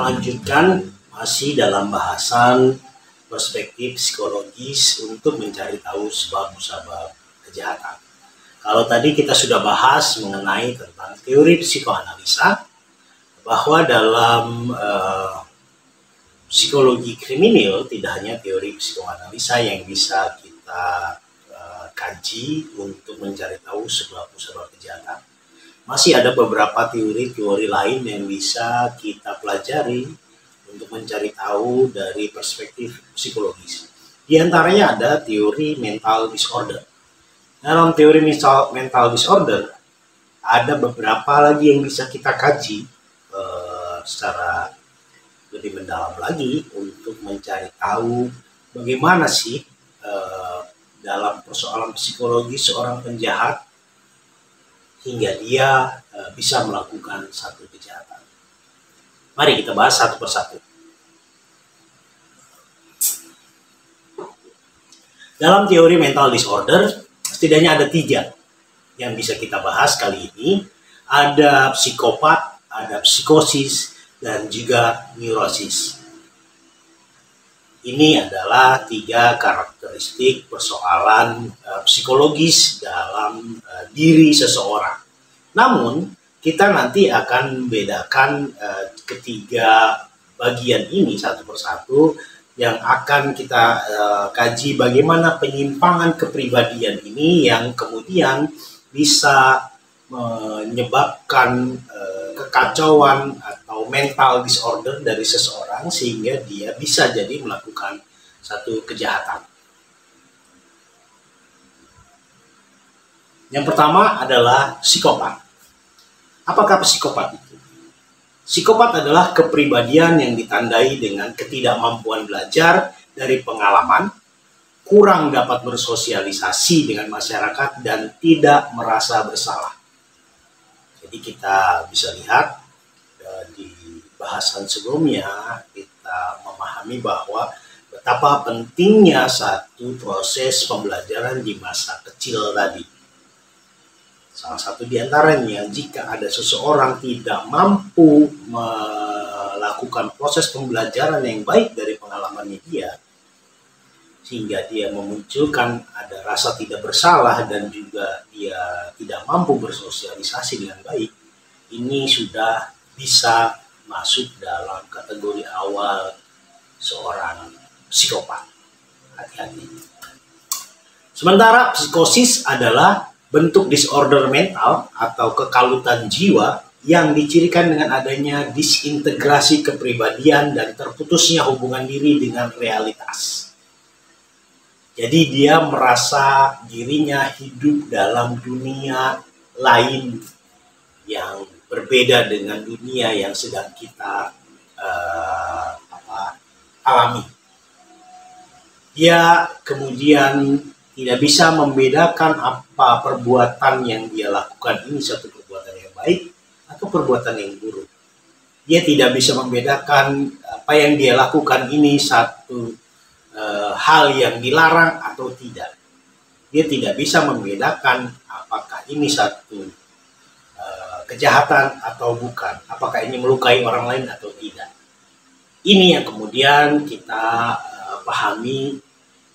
melanjutkan masih dalam bahasan perspektif psikologis untuk mencari tahu sebab-sebab kejahatan. Kalau tadi kita sudah bahas mengenai tentang teori psikoanalisa, bahwa dalam psikologi kriminal tidak hanya teori psikoanalisa yang bisa kita kaji untuk mencari tahu sebab-sebab kejahatan. Masih ada beberapa teori-teori lain yang bisa kita pelajari untuk mencari tahu dari perspektif psikologis. Di antaranya ada teori mental disorder. Dalam teori mental disorder, ada beberapa lagi yang bisa kita kaji secara lebih mendalam lagi untuk mencari tahu bagaimana sih dalam persoalan psikologi seorang penjahat hingga dia bisa melakukan satu kejahatan. Mari kita bahas satu persatu. Dalam teori mental disorder, setidaknya ada 3 yang bisa kita bahas kali ini. Ada psikopat, ada psikosis, dan juga neurosis. Ini adalah 3 karakteristik persoalan psikologis dalam diri seseorang. Namun, kita nanti akan membedakan ketiga bagian ini satu persatu yang akan kita kaji bagaimana penyimpangan kepribadian ini yang kemudian bisa menyebabkan kekacauan atau mental disorder dari seseorang sehingga dia bisa jadi melakukan satu kejahatan. Yang pertama adalah psikopat. Apakah psikopat itu? Psikopat adalah kepribadian yang ditandai dengan ketidakmampuan belajar dari pengalaman, kurang dapat bersosialisasi dengan masyarakat, dan tidak merasa bersalah. Jadi kita bisa lihat di bahasan sebelumnya kita memahami bahwa betapa pentingnya satu proses pembelajaran di masa kecil tadi. Salah satu di antaranya, jika ada seseorang tidak mampu melakukan proses pembelajaran yang baik dari pengalamannya dia, sehingga dia memunculkan ada rasa tidak bersalah dan juga dia tidak mampu bersosialisasi dengan baik, ini sudah bisa masuk dalam kategori awal seorang psikopat. Hati-hati. Sementara psikosis adalah bentuk disorder mental atau kekalutan jiwa yang dicirikan dengan adanya disintegrasi kepribadian dan terputusnya hubungan diri dengan realitas. Jadi dia merasa dirinya hidup dalam dunia lain yang berbeda dengan dunia yang sedang kita alami. Dia kemudian tidak bisa membedakan apa perbuatan yang dia lakukan ini satu perbuatan yang baik atau perbuatan yang buruk. Dia tidak bisa membedakan apa yang dia lakukan ini satu hal yang dilarang atau tidak. Dia tidak bisa membedakan apakah ini satu kejahatan atau bukan, apakah ini melukai orang lain atau tidak. Ini yang kemudian kita pahami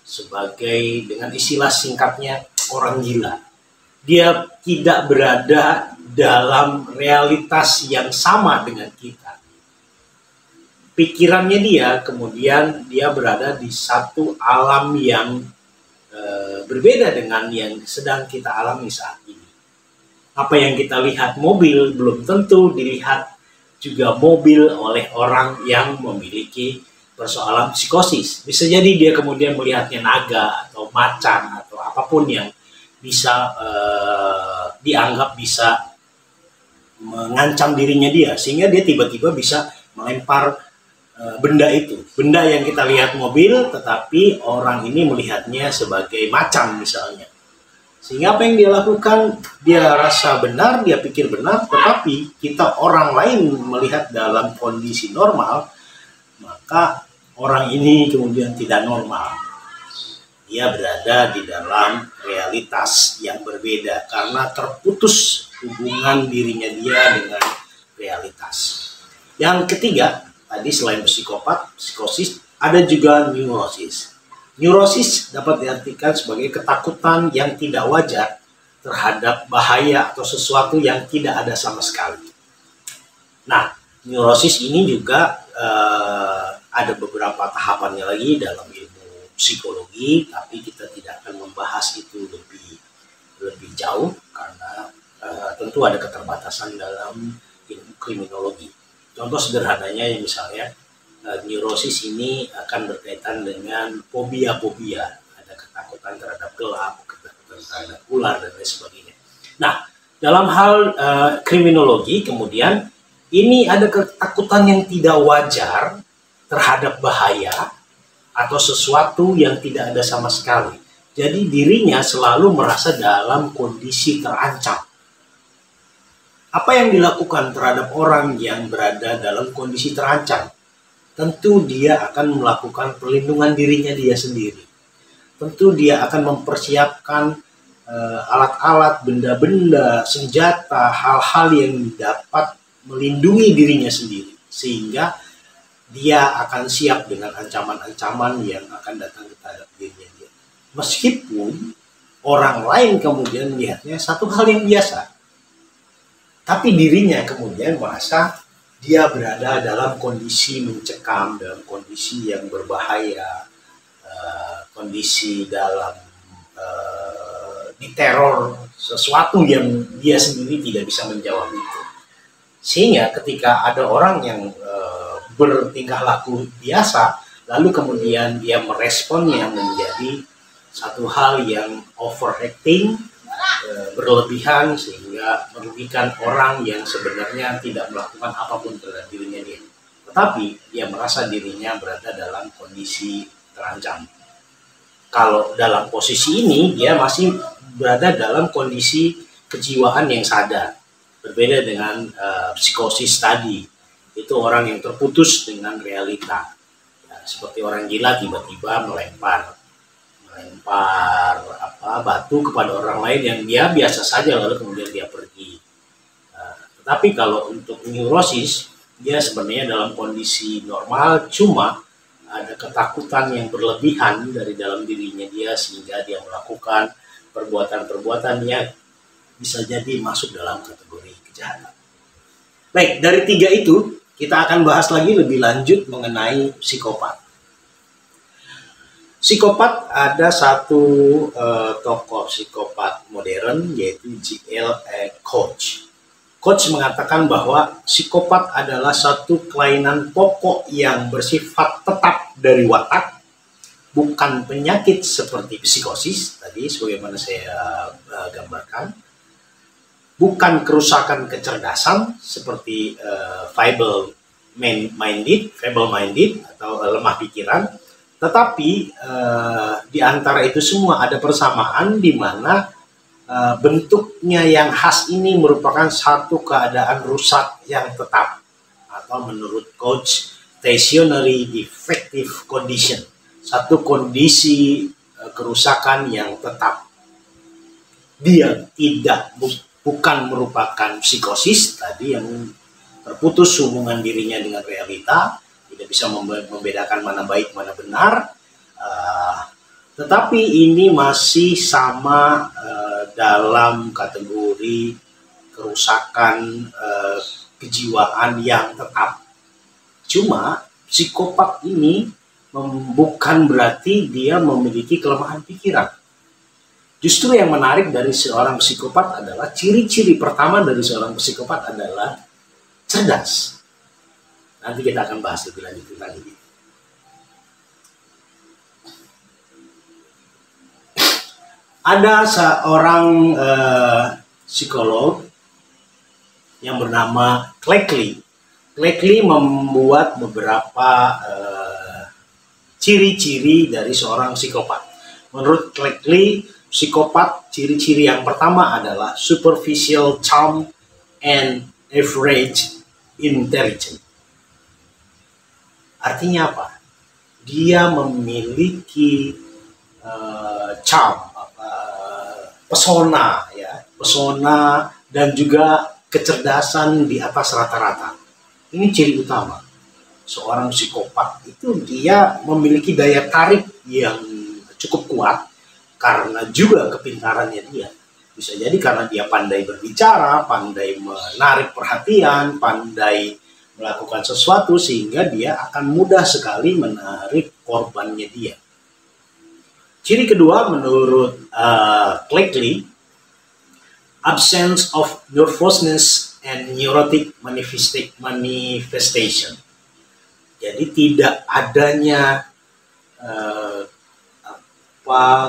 sebagai, dengan istilah singkatnya, orang gila. Dia tidak berada dalam realitas yang sama dengan kita. Pikirannya dia kemudian dia berada di satu alam yang berbeda dengan yang sedang kita alami saat ini. Apa yang kita lihat mobil belum tentu dilihat juga mobil oleh orang yang memiliki persoalan psikosis. Bisa jadi dia kemudian melihatnya naga atau macan atau apapun yang bisa dianggap bisa mengancam dirinya dia, sehingga dia tiba-tiba bisa melempar benda itu. Benda yang kita lihat mobil, tetapi orang ini melihatnya sebagai macan misalnya. Sehingga apa yang dia lakukan, dia rasa benar, dia pikir benar, tetapi kita orang lain melihat dalam kondisi normal, maka orang ini kemudian tidak normal. Dia berada di dalam realitas yang berbeda karena terputus hubungan dirinya dia dengan realitas. Yang ketiga, tadi selain psikopat, psikosis, ada juga neurosis. Neurosis dapat diartikan sebagai ketakutan yang tidak wajar terhadap bahaya atau sesuatu yang tidak ada sama sekali. Nah, neurosis ini juga ada beberapa tahapannya lagi dalam ilmu psikologi, tapi kita tidak akan membahas itu lebih jauh karena tentu ada keterbatasan dalam ilmu kriminologi. Contoh sederhananya yang misalnya neurosis ini akan berkaitan dengan fobia-fobia, ada ketakutan terhadap gelap, ketakutan terhadap ular dan lain sebagainya. Nah, dalam hal kriminologi kemudian ini ada ketakutan yang tidak wajar terhadap bahaya atau sesuatu yang tidak ada sama sekali. Jadi dirinya selalu merasa dalam kondisi terancam. Apa yang dilakukan terhadap orang yang berada dalam kondisi terancam? Tentu dia akan melakukan perlindungan dirinya dia sendiri. Tentu dia akan mempersiapkan alat-alat, benda-benda, senjata, hal-hal yang dapat melindungi dirinya sendiri. Sehingga dia akan siap dengan ancaman-ancaman yang akan datang terhadap dirinya dia. Meskipun orang lain kemudian melihatnya satu hal yang biasa. Tapi dirinya kemudian merasa dia berada dalam kondisi mencekam, dalam kondisi yang berbahaya, kondisi dalam diteror sesuatu yang dia sendiri tidak bisa menjawab itu. Sehingga ketika ada orang yang bertingkah laku biasa, lalu kemudian dia meresponnya menjadi satu hal yang overacting, berlebihan sehingga merugikan orang yang sebenarnya tidak melakukan apapun terhadap dirinya dia. Tetapi dia merasa dirinya berada dalam kondisi terancam. Kalau dalam posisi ini dia masih berada dalam kondisi kejiwaan yang sadar. Berbeda dengan psikosis tadi. Itu orang yang terputus dengan realita. Ya, seperti orang gila tiba-tiba melempar batu kepada orang lain yang dia biasa saja lalu kemudian dia pergi. Tetapi kalau untuk neurosis dia sebenarnya dalam kondisi normal, cuma ada ketakutan yang berlebihan dari dalam dirinya dia sehingga dia melakukan perbuatan-perbuatan yang bisa jadi masuk dalam kategori kejahatan. Baik, dari tiga itu kita akan bahas lagi lebih lanjut mengenai psikopat. Psikopat ada satu tokoh psikopat modern yaitu J.L. Koch. Koch mengatakan bahwa psikopat adalah satu kelainan pokok yang bersifat tetap dari watak, bukan penyakit seperti psikosis tadi sebagaimana saya gambarkan, bukan kerusakan kecerdasan seperti feeble-minded atau lemah pikiran. Tetapi di antara itu semua ada persamaan di mana bentuknya yang khas ini merupakan satu keadaan rusak yang tetap atau menurut Koch stationary defective condition, satu kondisi kerusakan yang tetap. Dia bukan merupakan psikosis tadi yang terputus hubungan dirinya dengan realita, tidak bisa membedakan mana baik mana benar, tetapi ini masih sama dalam kategori kerusakan kejiwaan yang tetap. Cuma psikopat ini bukan berarti dia memiliki kelemahan pikiran. Justru yang menarik dari seorang psikopat adalah ciri-ciri pertama dari seorang psikopat adalah cerdas. Nanti kita akan bahas lebih lanjut lagi. Ada seorang psikolog yang bernama Cleckley. Cleckley membuat beberapa ciri-ciri dari seorang psikopat. Menurut Cleckley, psikopat ciri-ciri yang pertama adalah superficial charm and average intelligence. Artinya apa? Dia memiliki charm, pesona, dan juga kecerdasan di atas rata-rata. Ini ciri utama. seorang psikopat itu dia memiliki daya tarik yang cukup kuat karena juga kepintarannya dia. Bisa jadi karena dia pandai berbicara, pandai menarik perhatian, pandai melakukan sesuatu sehingga dia akan mudah sekali menarik korbannya dia. Ciri kedua menurut Cleckley, absence of nervousness and neurotic manifestation. Jadi tidak adanya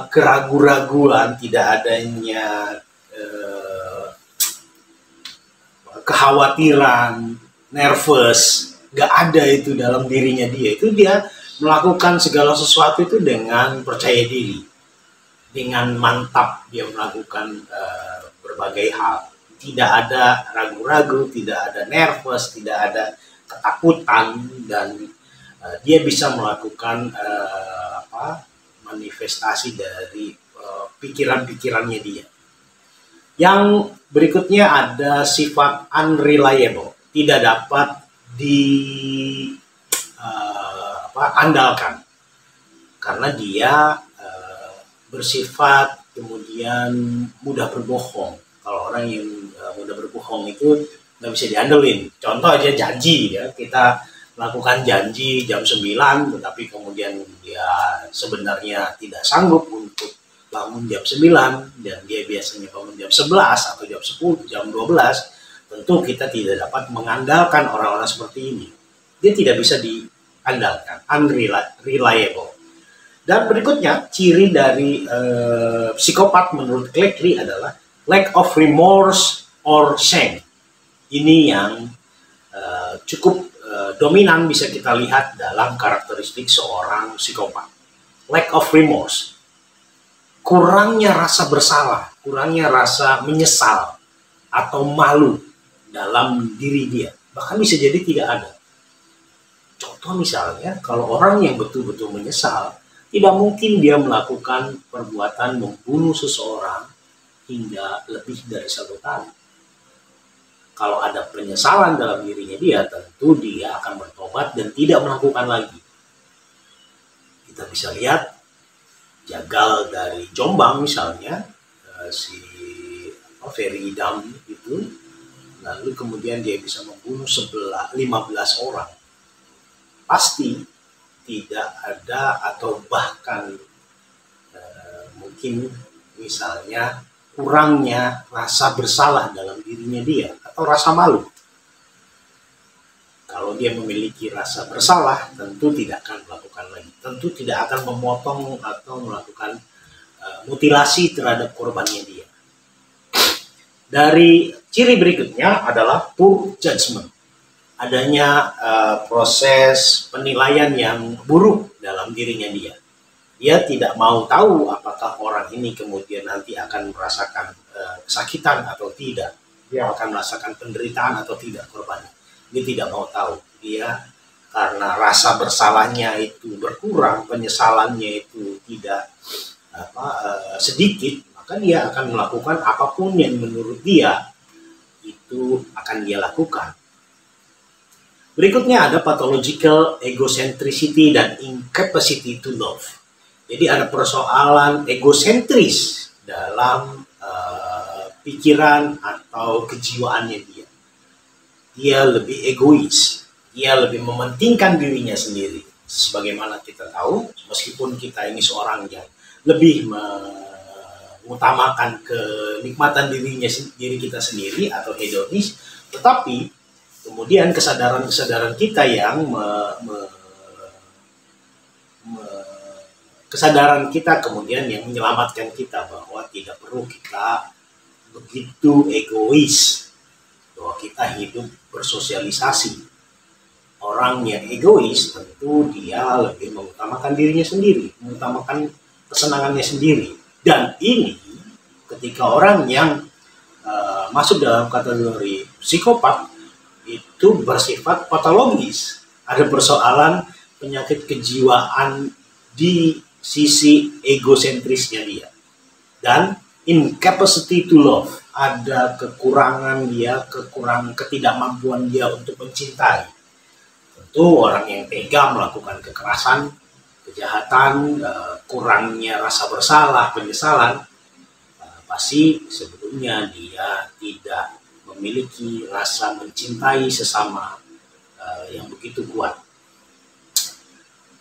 keraguan-raguan, tidak adanya kekhawatiran, nervous, nggak ada itu dalam dirinya dia. Itu dia melakukan segala sesuatu itu dengan percaya diri, dengan mantap dia melakukan berbagai hal. Tidak ada ragu-ragu, tidak ada nervous, tidak ada ketakutan, dan dia bisa melakukan manifestasi dari pikiran-pikirannya dia. Yang berikutnya ada sifat unreliable, tidak dapat andalkan karena dia bersifat kemudian mudah berbohong. Kalau orang yang mudah berbohong itu nggak bisa diandelin. Contoh aja janji, ya, kita lakukan janji jam 9, tetapi kemudian dia sebenarnya tidak sanggup untuk bangun jam 9 dan dia biasanya bangun jam 11 atau jam 10, jam 12, tentu kita tidak dapat mengandalkan orang-orang seperti ini. Dia tidak bisa diandalkan, unreliable. Dan berikutnya, ciri dari psikopat menurut Cleckley adalah lack of remorse or shame. Ini yang cukup dominan bisa kita lihat dalam karakteristik seorang psikopat. Lack of remorse, kurangnya rasa bersalah, kurangnya rasa menyesal atau malu dalam diri dia. Bahkan bisa jadi tidak ada. Contoh misalnya, kalau orang yang betul-betul menyesal, tidak mungkin dia melakukan perbuatan membunuh seseorang hingga lebih dari 1 kali. Kalau ada penyesalan dalam dirinya dia, tentu dia akan bertobat dan tidak melakukan lagi. Kita bisa lihat jagal dari Jombang misalnya, si Ferry Idam itu, lalu kemudian dia bisa membunuh 15 orang. Pasti tidak ada, atau bahkan mungkin misalnya kurangnya rasa bersalah dalam dirinya dia atau rasa malu. Kalau dia memiliki rasa bersalah, tentu tidak akan melakukan lagi, tentu tidak akan memotong atau melakukan mutilasi terhadap korbannya dia. Dari ciri berikutnya adalah poor judgment, adanya proses penilaian yang buruk dalam dirinya dia. Dia tidak mau tahu apakah orang ini kemudian nanti akan merasakan kesakitan atau tidak. Dia akan merasakan penderitaan atau tidak korbannya. Dia tidak mau tahu. Dia karena rasa bersalahnya itu berkurang, penyesalannya itu tidak sedikit, maka dia akan melakukan apapun yang menurut dia itu akan dia lakukan. Berikutnya ada pathological egocentricity dan incapacity to love. Jadi ada persoalan egosentris dalam pikiran atau kejiwaannya dia. Dia lebih egois, dia lebih mementingkan dirinya sendiri. Sebagaimana kita tahu, meskipun kita ini seorang yang lebih mengutamakan kenikmatan diri kita sendiri atau hedonis, tetapi kemudian kesadaran kita yang kesadaran kita kemudian yang menyelamatkan kita bahwa tidak perlu kita begitu egois, bahwa kita hidup bersosialisasi. Orang yang egois tentu dia lebih mengutamakan dirinya sendiri, mengutamakan kesenangannya sendiri. Dan ini ketika orang yang masuk dalam kategori psikopat itu bersifat patologis, ada persoalan penyakit kejiwaan di sisi egosentrisnya dia, dan incapacity to love, ada kekurangan dia, ketidakmampuan dia untuk mencintai. Tentu orang yang tega melakukan kekerasan, kejahatan, kurangnya rasa bersalah, penyesalan, pasti sebelumnya dia tidak memiliki rasa mencintai sesama yang begitu kuat.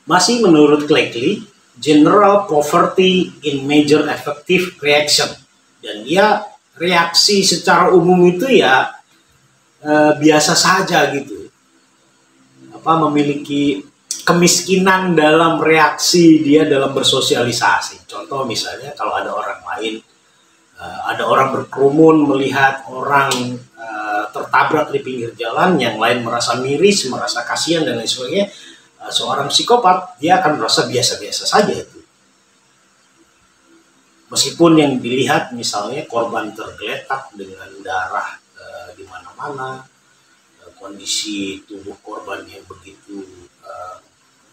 Masih menurut Cleckley, general poverty in major effective reaction, dan dia reaksi secara umum itu ya biasa saja gitu, memiliki kemiskinan dalam reaksi dia dalam bersosialisasi. Contoh misalnya kalau ada orang lain, ada orang berkerumun melihat orang tertabrak di pinggir jalan, yang lain merasa miris, merasa kasihan dan lain sebagainya, seorang psikopat dia akan merasa biasa-biasa saja itu. Meskipun yang dilihat misalnya korban tergeletak dengan darah di mana-mana, kondisi tubuh korban yang begitu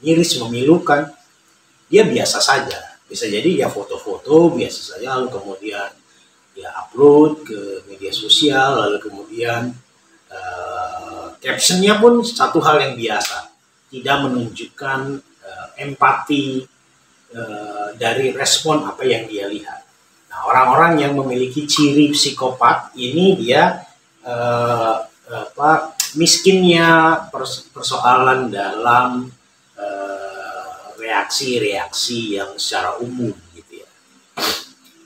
miris, memilukan, dia biasa saja. Bisa jadi dia foto-foto biasa saja, lalu kemudian dia upload ke media sosial, lalu kemudian captionnya pun satu hal yang biasa, tidak menunjukkan empati dari respon apa yang dia lihat. Nah, orang-orang yang memiliki ciri psikopat ini dia miskinnya persoalan dalam reaksi-reaksi yang secara umum gitu ya.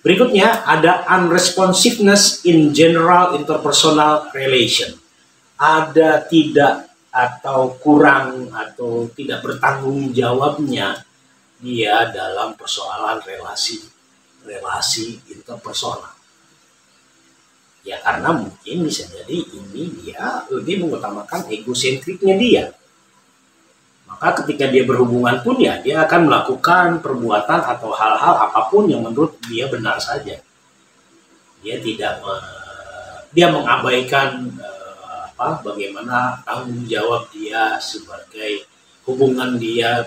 Berikutnya ada unresponsiveness in general interpersonal relation. Ada tidak atau kurang atau tidak bertanggung jawabnya dia dalam persoalan relasi interpersonal. Ya karena mungkin bisa jadi ini dia lebih mengutamakan egosentriknya dia. Maka ketika dia berhubungan pun ya dia akan melakukan perbuatan atau hal-hal apapun yang menurut dia benar saja. Dia dia mengabaikan bagaimana tanggung jawab dia sebagai hubungan dia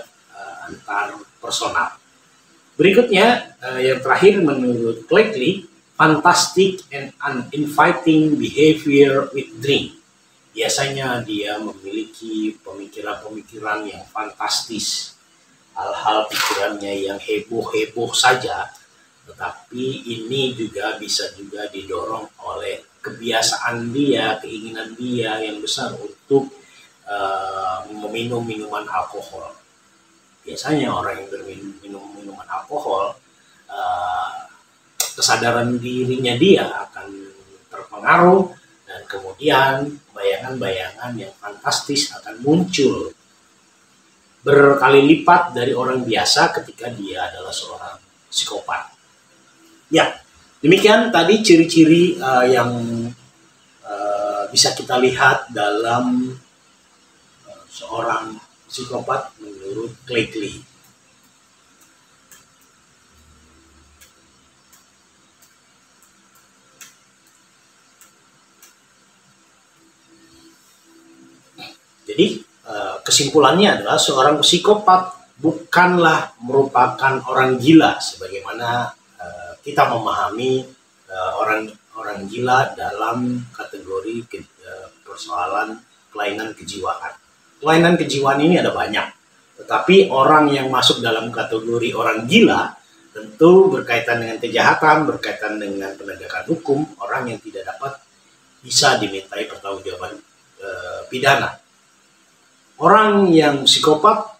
antar personal. Berikutnya yang terakhir menurut Cleckley, fantastic and uninviting behavior with drink. Biasanya dia memiliki pemikiran-pemikiran yang fantastis, hal-hal pikirannya yang heboh-heboh saja, tetapi ini juga bisa juga didorong oleh kebiasaan dia, keinginan dia yang besar untuk meminum minuman alkohol. Biasanya orang yang berminum minuman alkohol, kesadaran dirinya dia akan terpengaruh, dan kemudian bayangan-bayangan yang fantastis akan muncul berkali lipat dari orang biasa ketika dia adalah seorang psikopat. Ya, demikian tadi ciri-ciri yang bisa kita lihat dalam seorang psikopat menurut Cleckley. Jadi kesimpulannya adalah seorang psikopat bukanlah merupakan orang gila sebagaimana kita memahami orang gila dalam kategori persoalan kelainan kejiwaan. Kelainan kejiwaan ini ada banyak, tetapi orang yang masuk dalam kategori orang gila tentu berkaitan dengan kejahatan, berkaitan dengan penegakan hukum, orang yang tidak dapat bisa dimintai pertanggungjawaban pidana. Orang yang psikopat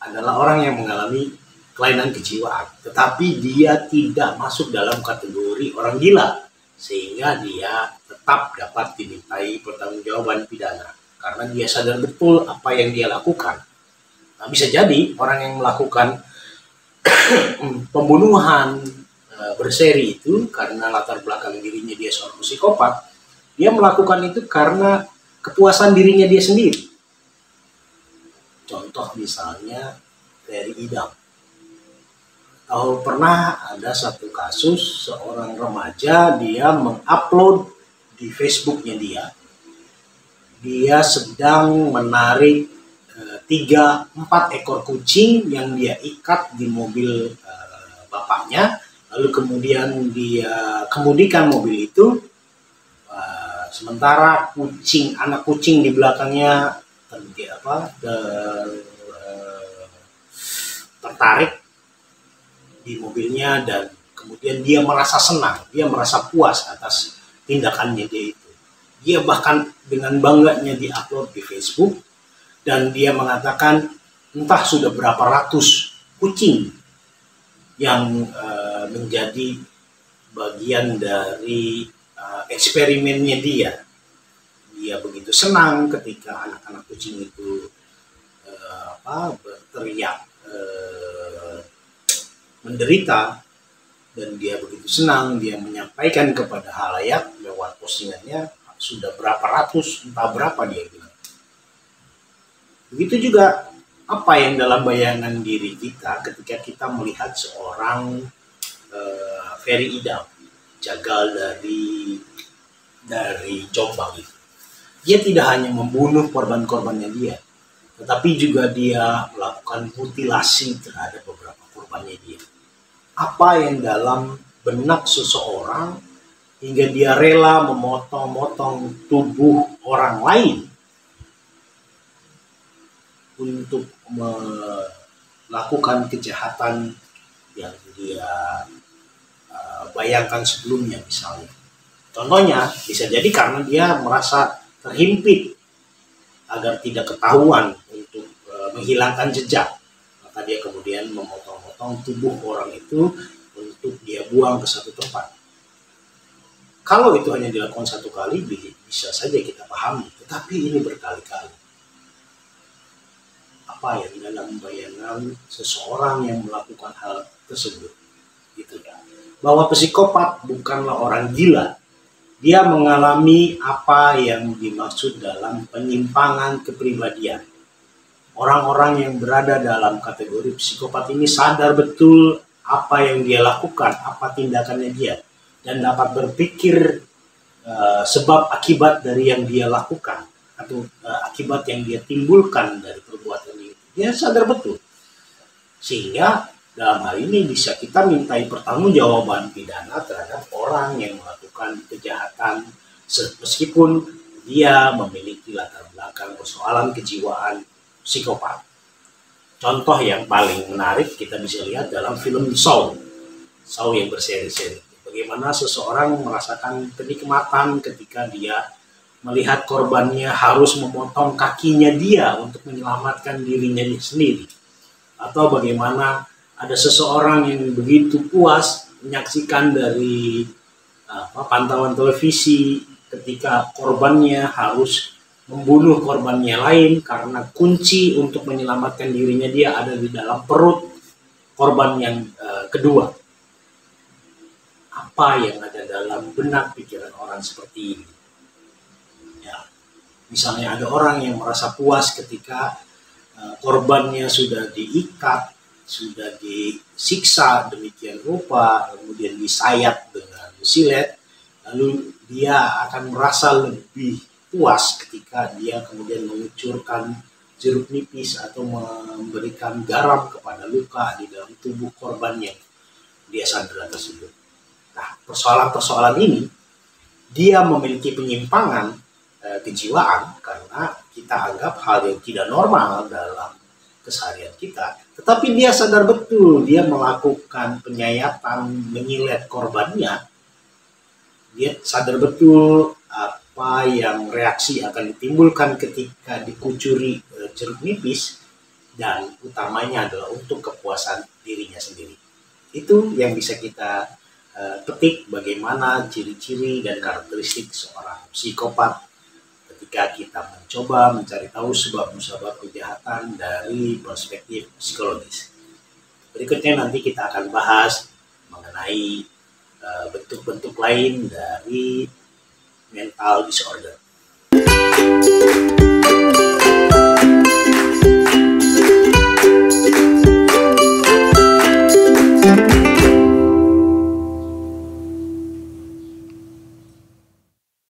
adalah orang yang mengalami kelainan kejiwaan, tetapi dia tidak masuk dalam kategori orang gila, sehingga dia tetap dapat dimintai pertanggungjawaban pidana karena dia sadar betul apa yang dia lakukan. Nah, bisa jadi orang yang melakukan pembunuhan berseri itu karena latar belakang dirinya dia seorang psikopat, dia melakukan itu karena kepuasan dirinya dia sendiri. Contoh misalnya dari Idam. Tahu pernah ada satu kasus seorang remaja dia mengupload di Facebooknya dia sedang menarik 3-4 ekor kucing yang dia ikat di mobil bapaknya, lalu kemudian dia kemudikan mobil itu, sementara anak kucing di belakangnya tertarik di mobilnya, dan kemudian dia merasa senang, dia merasa puas atas tindakannya dia itu. Dia bahkan dengan bangganya diupload di Facebook, dan dia mengatakan entah sudah berapa ratus kucing yang menjadi bagian dari eksperimennya dia. Dia begitu senang ketika anak-anak kucing itu berteriak menderita, dan dia begitu senang, dia menyampaikan kepada halayak lewat postingannya sudah berapa ratus, entah berapa dia bilang. Begitu juga apa yang dalam bayangan diri kita ketika kita melihat seorang Ferry Idam, jagal dari Jombang itu. Dia tidak hanya membunuh korban-korbannya dia, tetapi juga dia melakukan mutilasi terhadap beberapa korbannya dia. Apa yang dalam benak seseorang hingga dia rela memotong-motong tubuh orang lain untuk melakukan kejahatan yang dia bayangkan sebelumnya misalnya. Contohnya bisa jadi karena dia merasa terhimpit agar tidak ketahuan untuk menghilangkan jejak, maka dia kemudian memotong-motong tubuh orang itu untuk dia buang ke satu tempat. Kalau itu hanya dilakukan satu kali bisa saja kita pahami, tetapi ini berkali-kali. Apa yang dalam bayangan seseorang yang melakukan hal tersebut, gitu ya. Bahwa psikopat bukanlah orang gila. Dia mengalami apa yang dimaksud dalam penyimpangan kepribadian. Orang-orang yang berada dalam kategori psikopat ini sadar betul apa yang dia lakukan, apa tindakannya dia, dan dapat berpikir sebab akibat dari yang dia lakukan atau akibat yang dia timbulkan dari perbuatan itu. Dia sadar betul. Sehingga dalam hal ini bisa kita mintai pertanggungjawaban pidana terhadap orang yang melakukan kejahatan meskipun dia memiliki latar belakang persoalan kejiwaan psikopat. Contoh yang paling menarik kita bisa lihat dalam film Saw yang berseri-seri. Bagaimana seseorang merasakan kenikmatan ketika dia melihat korbannya harus memotong kakinya dia untuk menyelamatkan dirinya sendiri. Atau bagaimana ada seseorang yang begitu puas menyaksikan dari pantauan televisi ketika korbannya harus membunuh korbannya lain karena kunci untuk menyelamatkan dirinya dia ada di dalam perut korban yang kedua. Apa yang ada dalam benak pikiran orang seperti ini? Ya, misalnya ada orang yang merasa puas ketika korbannya sudah diikat, sudah disiksa demikian rupa, kemudian disayat dengan silet, lalu dia akan merasa lebih puas ketika dia kemudian mengucurkan jeruk nipis atau memberikan garam kepada luka di dalam tubuh korban yang dia sandera tersebut. Nah, persoalan-persoalan ini dia memiliki penyimpangan kejiwaan karena kita anggap hal yang tidak normal dalam keseharian kita, tetapi dia sadar betul dia melakukan penyayatan, menyilet korbannya. Dia sadar betul apa yang reaksi akan ditimbulkan ketika dikucuri jeruk nipis, dan utamanya adalah untuk kepuasan dirinya sendiri. Itu yang bisa kita petik bagaimana ciri-ciri dan karakteristik seorang psikopat ketika kita mencoba mencari tahu sebab-musabab kejahatan dari perspektif psikologis. Berikutnya nanti kita akan bahas mengenai bentuk-bentuk lain dari mental disorder.